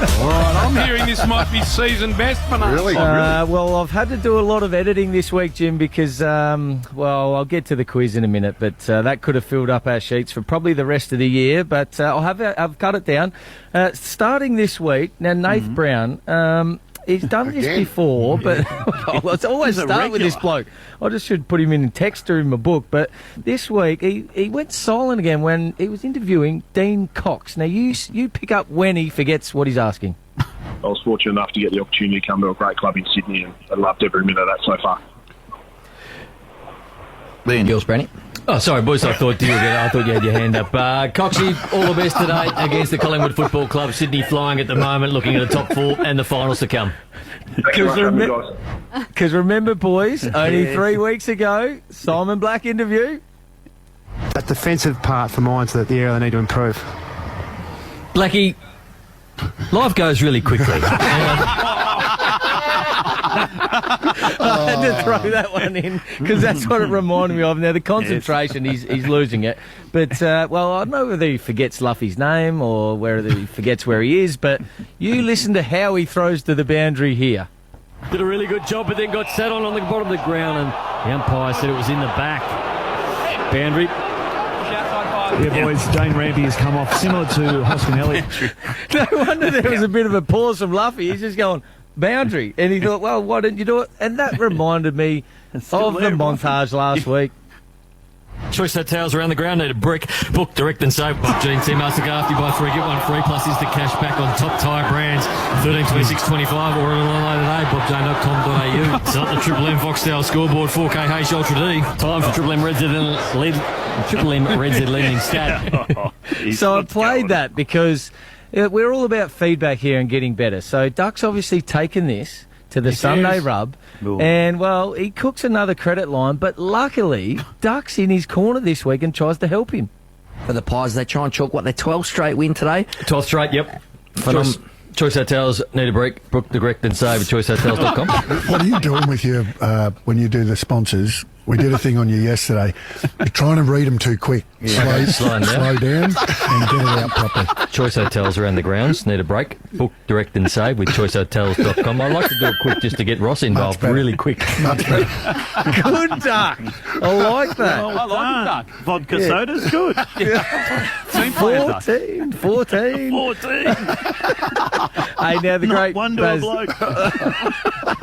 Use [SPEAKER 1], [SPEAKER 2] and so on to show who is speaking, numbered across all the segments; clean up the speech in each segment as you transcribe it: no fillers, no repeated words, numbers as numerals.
[SPEAKER 1] Right, I'm hearing this might be season best for us.
[SPEAKER 2] Really?
[SPEAKER 3] Well, I've had to do a lot of editing this week, Jim, because, well, I'll get to the quiz in a minute, but that could have filled up our sheets for probably the rest of the year, but I've cut it down. Starting this week, now, Nath Brown, he's done this before, but I always start with this bloke. I just should put him in texter in my book, but this week he went silent again when he was interviewing Dean Cox. Now, you pick up when he forgets what he's asking.
[SPEAKER 4] I was fortunate enough to get the opportunity to come to a great club in Sydney, and I loved every minute of that so far.
[SPEAKER 5] Liam Gills, Branny.
[SPEAKER 6] Oh, sorry, boys. I thought you had your hand up. Coxie, all the best today against the Collingwood Football Club. Sydney flying at the moment, looking at the top four and the finals to come.
[SPEAKER 3] Because remember, boys, only 3 weeks ago, Simon Black interview.
[SPEAKER 7] That defensive part for mine's the area they need to improve.
[SPEAKER 6] Blackie, life goes really quickly.
[SPEAKER 3] I had to throw that one in because that's what it reminded me of. Now, the concentration, he's losing it. But, well, I don't know whether he forgets Luffy's name or whether he forgets where he is, but you listen to how he throws to the boundary here.
[SPEAKER 6] Did a really good job, but then got sat on the bottom of the ground, and the umpire said it was in the back. Boundary.
[SPEAKER 8] Yeah, boys, Dane Rampy has come off similar to Hoskin-Elliott.
[SPEAKER 3] No wonder there was a bit of a pause from Luffy. He's just going, boundary. And he thought, well, why didn't you do it? And that reminded me of the montage last week.
[SPEAKER 6] Choice Hotels around the ground need a brick. Book, direct and save. GNC Mastercard. You buy 3, get 1 free. Plus is the cash back on top tyre brands. 13, 26, 25. Order online today. Bookzone.com.au. It's not the Triple M Foxtel scoreboard. 4K H Ultra D. Time for Triple M Red Z lending stat.
[SPEAKER 3] So I played that because we're all about feedback here and getting better. So Duck's obviously taken this to the Sunday rub, and, well, he cooks another credit line, but luckily, Duck's in his corner this week and tries to help him.
[SPEAKER 5] For the Pies, they try and chalk, their 12th straight win today?
[SPEAKER 6] 12th straight, yep. Choice Hotels need a break. Book, direct and save at choicehotels.com.
[SPEAKER 2] What are you doing with your, when you do the sponsors? We did a thing on you yesterday. You're trying to read them too quick.
[SPEAKER 6] Yeah.
[SPEAKER 2] Slow down and get it out properly.
[SPEAKER 6] Choice Hotels around the grounds need a break. Book, direct and save with choicehotels.com. I like to do it quick just to get Ross involved really quick.
[SPEAKER 2] Much better.
[SPEAKER 3] Good, Duck. I like that.
[SPEAKER 1] I like Duck.
[SPEAKER 8] Vodka soda's good.
[SPEAKER 3] 14. Hey, now the great
[SPEAKER 8] one to a bloke.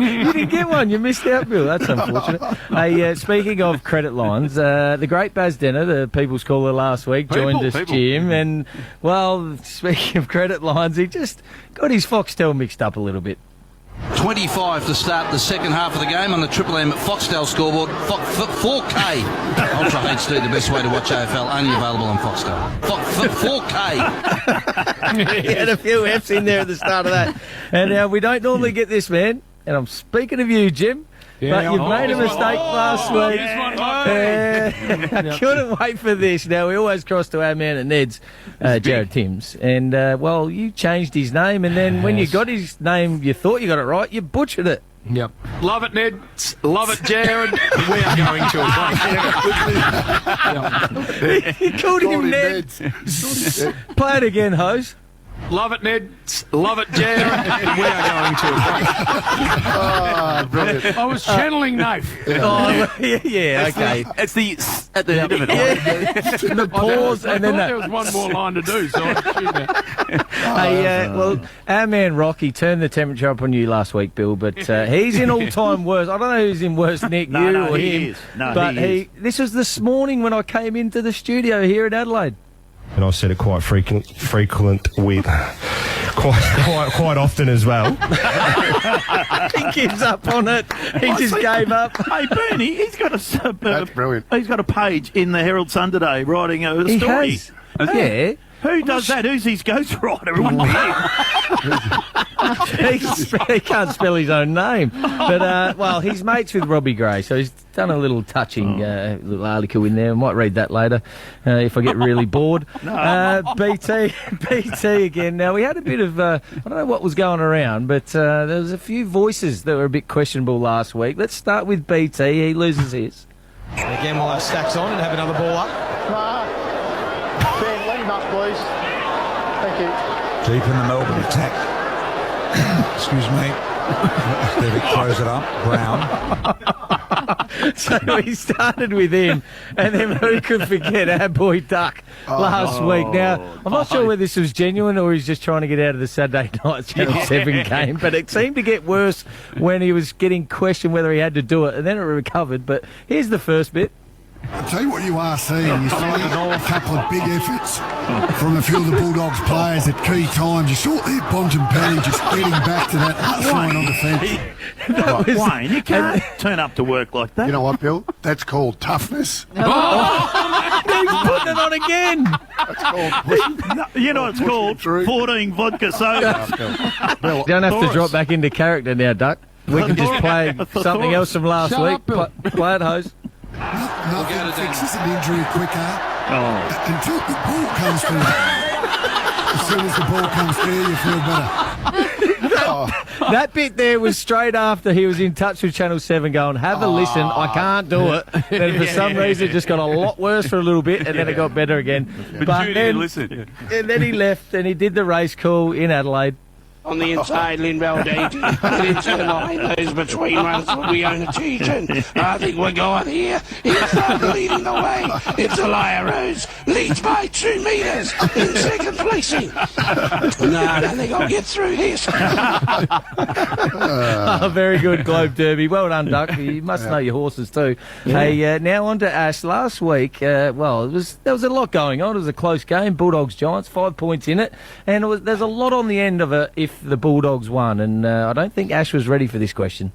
[SPEAKER 3] You didn't get one. You missed out, Bill. That's unfortunate. Hey, speaking of credit lines, the great Baz Denner, the People's Caller last week, joined us, Jim. And, well, speaking of credit lines, he just got his Foxtel mixed up a little bit.
[SPEAKER 9] 25 to start the second half of the game on the Triple M Foxtel scoreboard. 4K Ultra HD, the best way to watch AFL, only available on Foxtel. 4K.
[SPEAKER 3] He had a few F's in there at the start of that. And now we don't normally get this, man. And I'm speaking of you, Jim. But you've made a mistake last week. I couldn't wait for this. Now, we always cross to our man at Ned's, Jared Timms. And, well, you changed his name, and then when you got his name, you thought you got it right, you butchered it.
[SPEAKER 1] Yep. Love it, Ned. Love it, Jared. We are going to
[SPEAKER 3] You called him Ned. Play it again, Hose.
[SPEAKER 1] Love it, Ned. Love it, Jared. We are going to
[SPEAKER 2] Brilliant.
[SPEAKER 1] I was channeling Nath.
[SPEAKER 3] Oh, yeah, okay.
[SPEAKER 8] It's the at the end of it.
[SPEAKER 3] The pause and then that.
[SPEAKER 1] There was one more line to do, so I choose that.
[SPEAKER 3] Hey, well, our man Rocky turned the temperature up on you last week, Bill, but he's in all-time worst. I don't know who's in worse, Nick, you or him. But this was this morning when I came into the studio here at Adelaide.
[SPEAKER 10] And I said it quite frequent with quite often as well.
[SPEAKER 3] He gives up on it. He just gave up.
[SPEAKER 8] Hey, Bernie, he's got
[SPEAKER 2] That's brilliant.
[SPEAKER 8] He's got a page in the Herald Sun today writing a
[SPEAKER 3] He
[SPEAKER 8] story.
[SPEAKER 3] has. Yeah.
[SPEAKER 8] Who does that? Who's his ghostwriter? It wouldn't be him.
[SPEAKER 3] He can't spell his own name. But, well, he's mates with Robbie Gray, so he's done a little touching little article in there. I might read that later if I get really bored. BT again. Now, we had a bit of, I don't know what was going around, but there was a few voices that were a bit questionable last week. Let's start with BT. He loses his.
[SPEAKER 11] Again, we'll have Stacks on and have another ball up.
[SPEAKER 12] Ben, let him up, please. Thank you.
[SPEAKER 13] Deep in the Melbourne attack.
[SPEAKER 12] Excuse me. David throws it up. Brown.
[SPEAKER 3] So he started with him, and then who could forget our boy Duck last week. Now, I'm not sure whether this was genuine or he's just trying to get out of the Saturday night Channel 7 game, but it seemed to get worse when he was getting questioned whether he had to do it, and then it recovered. But here's the first bit.
[SPEAKER 2] I'll tell you what you are seeing. You see a couple of big efforts from a few of the Bulldogs players at key times. You saw there Bontempelli just getting back to that line on defence.
[SPEAKER 8] Wayne, you can't turn up to work like that.
[SPEAKER 2] You know what, Bill? That's called toughness.
[SPEAKER 3] He's putting it on again.
[SPEAKER 2] That's called
[SPEAKER 8] You know what it's called? 14 vodka sodas.
[SPEAKER 2] Bill,
[SPEAKER 3] You don't have to drop back into character now, Duck. We can just play something else from last week. Play it, host.
[SPEAKER 2] nothing fixes an injury quicker until the ball comes to you. As soon as the ball comes to you, you feel better.
[SPEAKER 3] That bit there was straight after he was in touch with Channel 7 going, have a listen, I can't do it. Then for some reason it just got a lot worse for a little bit, and then it got better again. But then, and then he left and he did the race call in Adelaide.
[SPEAKER 13] On the inside, Linville Deaton. Into the line, those between runs will be on a teaching. I think we're going here. He's not leading the way. It's Elia Rose. Leads by 2 metres in second placing. No, I don't think I'll get through this.
[SPEAKER 3] Very good Globe Derby. Well done, Duck. You must know your horses too. Yeah. Hey, now on to Ash. Last week, there was a lot going on. It was a close game. Bulldogs Giants, 5 points in it, and there's a lot on the end of it if the Bulldogs won, and I don't think Ash was ready for this question.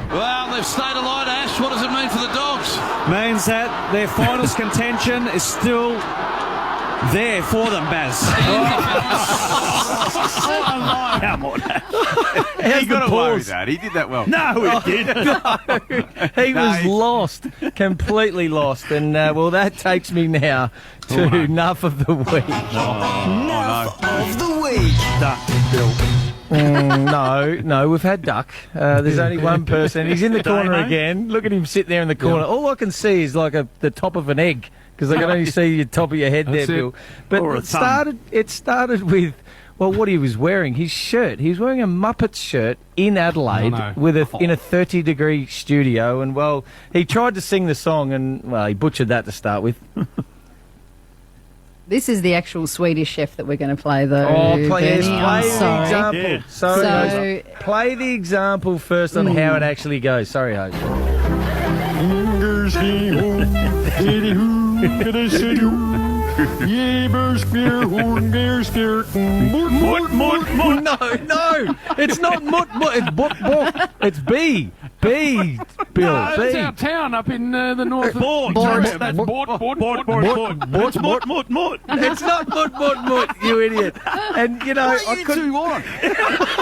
[SPEAKER 9] Well, they've stayed alight, Ash. What does it mean for the Dogs?
[SPEAKER 8] Means that their finals contention is still there for them, Baz. Come on.
[SPEAKER 1] He got away with that. He did that well.
[SPEAKER 8] No, he didn't.
[SPEAKER 3] He was lost, completely lost, and that takes me now to NUFF of the Week.
[SPEAKER 12] NUFF of the Week.
[SPEAKER 8] Duck.
[SPEAKER 3] No, we've had Duck. There's only one person. He's in the corner again. Look at him sitting there in the corner. All I can see is like the top of an egg, because I can only see the top of your head there, Bill. But it started with, well, what he was wearing. His shirt. He was wearing a Muppets shirt in Adelaide in a 30-degree studio, and he tried to sing the song, and he butchered that to start with.
[SPEAKER 14] This is the actual Swedish chef that we're going to play, though.
[SPEAKER 3] Play the example. So play the example first on how it actually goes. Sorry, host. No, it's not mut. It's bot. It's B, Bill.
[SPEAKER 1] No, it's our town up in the north.
[SPEAKER 8] Bort.
[SPEAKER 1] That's Bort.
[SPEAKER 8] It's mut.
[SPEAKER 3] It's not mut, you idiot. And I couldn't.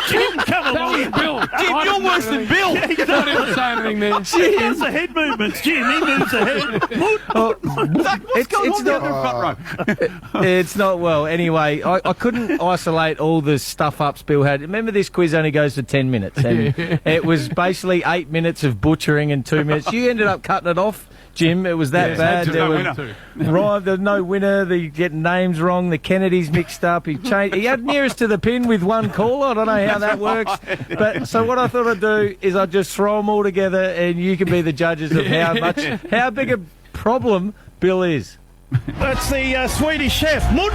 [SPEAKER 8] Jim, come along,
[SPEAKER 1] Bill.
[SPEAKER 8] Jim, you're worse than Bill.
[SPEAKER 1] He can't even say anything there.
[SPEAKER 8] He does the head movements, Jim. He moves the head.
[SPEAKER 3] It's not well. Anyway, I couldn't isolate all the stuff-ups Bill had. Remember, this quiz only goes for 10 minutes, and it was basically 8 minutes of butchering and 2 minutes. You ended up cutting it off, Jim. It was that bad. There was no winner. They get names wrong. The Kennedys mixed up. He had nearest to the pin with one caller. I don't know how that works. But so what I thought I'd do is I'd just throw them all together, and you can be the judges of how big a problem Bill is.
[SPEAKER 8] That's the Swedish chef. Mut.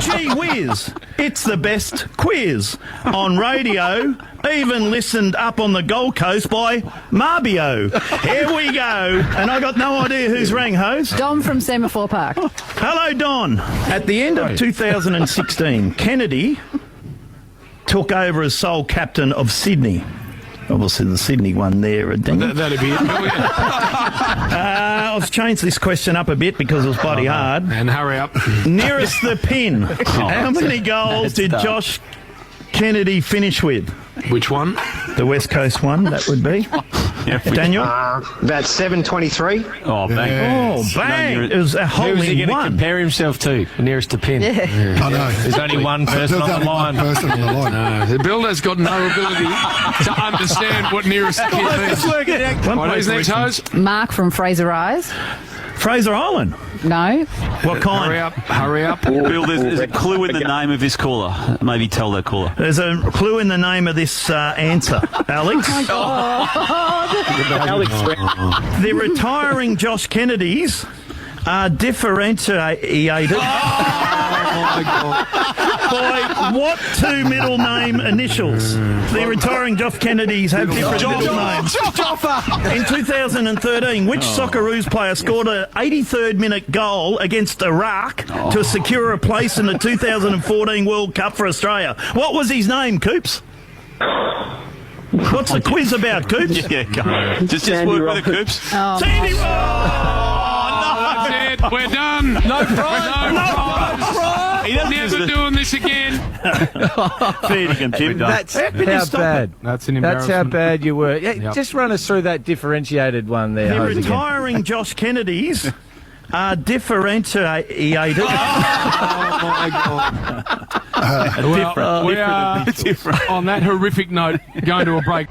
[SPEAKER 8] Gee whiz. It's the best quiz on radio, even listened up on the Gold Coast by Marbio. Here we go. And I got no idea who's rang, host.
[SPEAKER 14] Dom from Semaphore Park.
[SPEAKER 8] Hello, Don. At the end of 2016, Kennedy took over as sole captain of Sydney. Obviously, the Sydney one there.
[SPEAKER 1] That'd be it.
[SPEAKER 8] I'll change this question up a bit because it was bloody hard.
[SPEAKER 1] And hurry up.
[SPEAKER 8] Nearest the pin. How many goals did Josh Kennedy finish with?
[SPEAKER 1] Which one?
[SPEAKER 8] The West Coast one, that would be. Daniel?
[SPEAKER 11] About 723.
[SPEAKER 1] Oh, bang.
[SPEAKER 8] Oh, bang. It was a hole
[SPEAKER 1] Who's he
[SPEAKER 8] in
[SPEAKER 1] going to
[SPEAKER 8] one.
[SPEAKER 1] compare himself to? Nearest to pin.
[SPEAKER 14] Yeah.
[SPEAKER 2] I know.
[SPEAKER 3] There's only one person on the line.
[SPEAKER 1] The builder's got no ability to understand what nearest to pin means. What is next, host?
[SPEAKER 14] Mark from Fraser Eyes.
[SPEAKER 8] Fraser Island.
[SPEAKER 14] No.
[SPEAKER 8] What kind?
[SPEAKER 1] Hurry up.
[SPEAKER 15] Bill, there's a clue in the name of this caller. Maybe tell that caller.
[SPEAKER 8] There's a clue in the name of this answer, Alex. The retiring Josh Kennedys are differentiated by what two middle name initials? The retiring Josh Kennedys have different middle names. In 2013, which Socceroos player scored an 83rd minute goal against Iraq to secure a place in the 2014 World Cup for Australia? What was his name, Coops? What's the quiz about, Coops?
[SPEAKER 15] Yeah, just work with it, Coops.
[SPEAKER 8] Sandy
[SPEAKER 1] That's it. We're done. No prize. No prize. Never doing this again.
[SPEAKER 3] That's how bad.
[SPEAKER 1] That's an
[SPEAKER 3] That's how
[SPEAKER 1] embarrassment.
[SPEAKER 3] bad you were. Yeah,
[SPEAKER 1] Yep.
[SPEAKER 3] Just run us through that differentiated one there.
[SPEAKER 8] The
[SPEAKER 3] Hose, again.
[SPEAKER 8] retiring Josh Kennedys are differentiated.
[SPEAKER 1] Oh my God. We are on that horrific note going to a break.